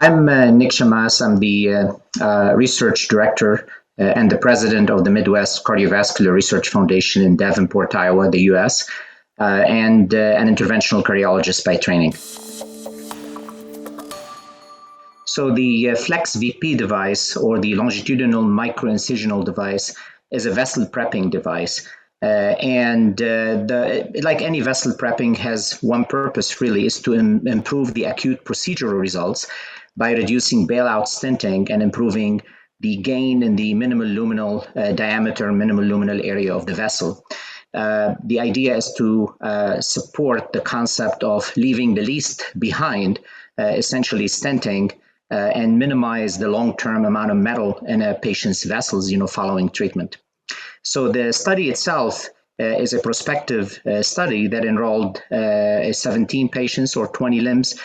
I'm Nick Shammas. I'm the research director and the president of the Midwest Cardiovascular Research Foundation in Davenport, Iowa, the U.S., and an interventional cardiologist by training. So the FLEX VP device, or the longitudinal micro-incisional device, is a vessel prepping device. Like any vessel prepping, has one purpose really, is to improve the acute procedural results by reducing bailout stenting and improving the gain in the minimal luminal diameter, minimal luminal area of the vessel. The idea is to support the concept of leaving the least behind, essentially stenting, and minimize the long-term amount of metal in a patient's vessels, following treatment. So the study itself is a prospective study that enrolled 17 patients or 20 limbs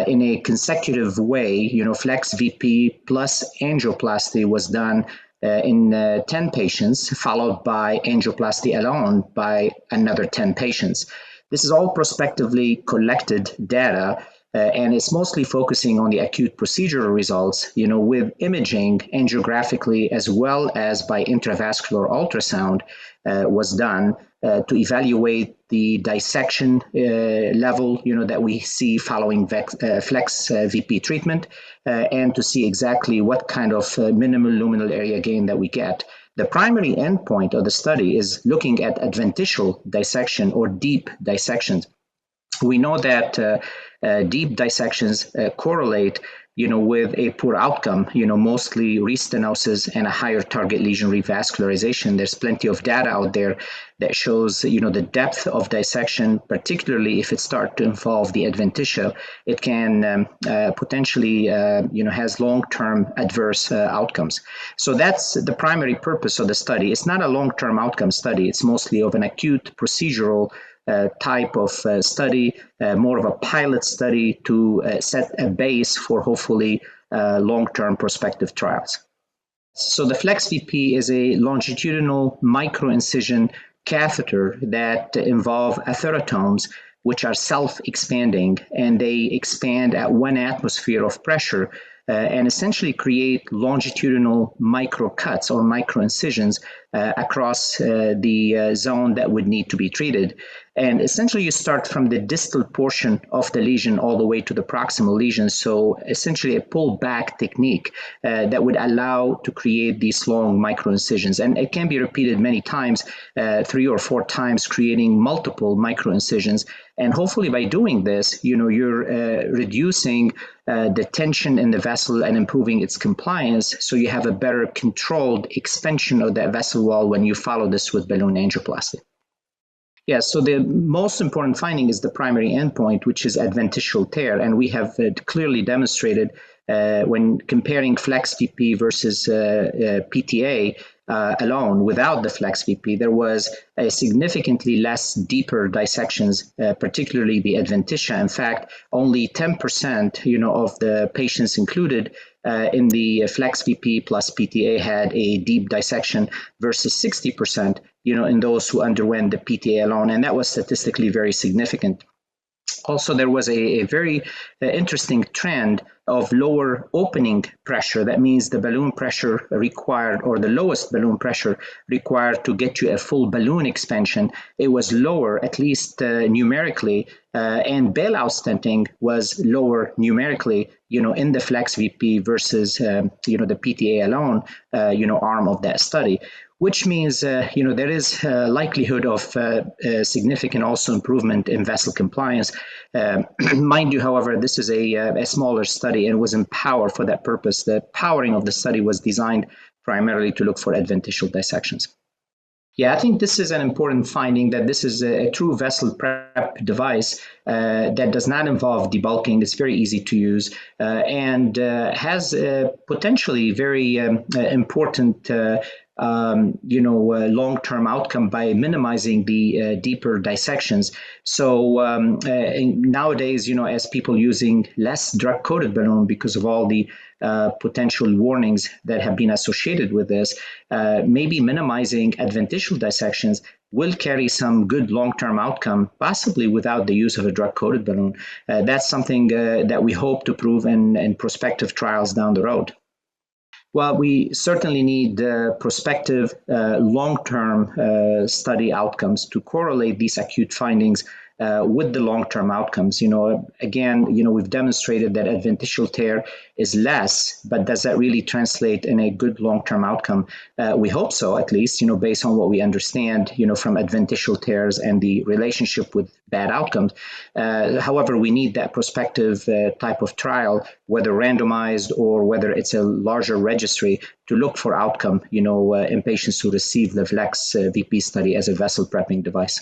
in a consecutive way. FLEX VP plus angioplasty was done in 10 patients, followed by angioplasty alone by another 10 patients. This is all prospectively collected data, and it's mostly focusing on the acute procedural results, with imaging angiographically as well as by intravascular ultrasound was done to evaluate the dissection level, that we see following FLEX VP treatment, and to see exactly what kind of minimal luminal area gain that we get. The primary endpoint of the study is looking at adventitial dissection or deep dissections. We know that deep dissections correlate, with a poor outcome, mostly restenosis and a higher target lesion revascularization. There's plenty of data out there that shows, the depth of dissection, particularly if it starts to involve the adventitia, it can potentially, has long-term adverse outcomes. So that's the primary purpose of the study. It's not a long-term outcome study. It's mostly of an acute procedural type of study, more of a pilot study to set a base for hopefully long-term prospective trials. So the FLEX VP is a longitudinal micro-incision catheter that involve atheratomes, which are self-expanding, and they expand at 1 atmosphere of pressure and essentially create longitudinal micro-cuts or micro-incisions across the zone that would need to be treated. And essentially, you start from the distal portion of the lesion all the way to the proximal lesion. So essentially, a pull-back technique that would allow to create these long micro-incisions. And it can be repeated many times, 3 or 4 times, creating multiple micro-incisions. And hopefully, by doing this, you're reducing the tension in the vessel and improving its compliance, so you have a better controlled expansion of that vessel wall when you follow this with balloon angioplasty. Yeah, so the most important finding is the primary endpoint, which is adventitial tear. And we have clearly demonstrated when comparing FLEX VP versus PTA alone, without the FLEX VP, there was a significantly less deeper dissections, particularly the adventitia. In fact, only 10%, of the patients included in the FLEX VP plus PTA had a deep dissection versus 60%, in those who underwent the PTA alone, and that was statistically very significant. Also, there was a very interesting trend of lower opening pressure. That means the balloon pressure required, or the lowest balloon pressure required to get you a full balloon expansion, it was lower, at least numerically, and bailout stenting was lower numerically, in the FLEX VP versus, the PTA alone, arm of that study. Which means, there is a likelihood of significant also improvement in vessel compliance. Mind you, however, this is a smaller study and was empowered for that purpose. The powering of the study was designed primarily to look for adventitial dissections. Yeah, I think this is an important finding, that this is a true vessel prep device that does not involve debulking. It's very easy to use and has potentially very important long-term outcome by minimizing the deeper dissections. So nowadays, as people using less drug-coated balloon because of all the potential warnings that have been associated with this, maybe minimizing adventitial dissections will carry some good long-term outcome, possibly without the use of a drug-coated balloon. That's something that we hope to prove in prospective trials down the road. Well, we certainly need prospective long-term study outcomes to correlate these acute findings with the long-term outcomes. Again, we've demonstrated that adventitial tear is less, but does that really translate in a good long-term outcome? We hope so, at least, based on what we understand, from adventitial tears and the relationship with bad outcomes. However, we need that prospective type of trial, whether randomized or whether it's a larger registry, to look for outcome, in patients who receive the FLEX VP study as a vessel prepping device.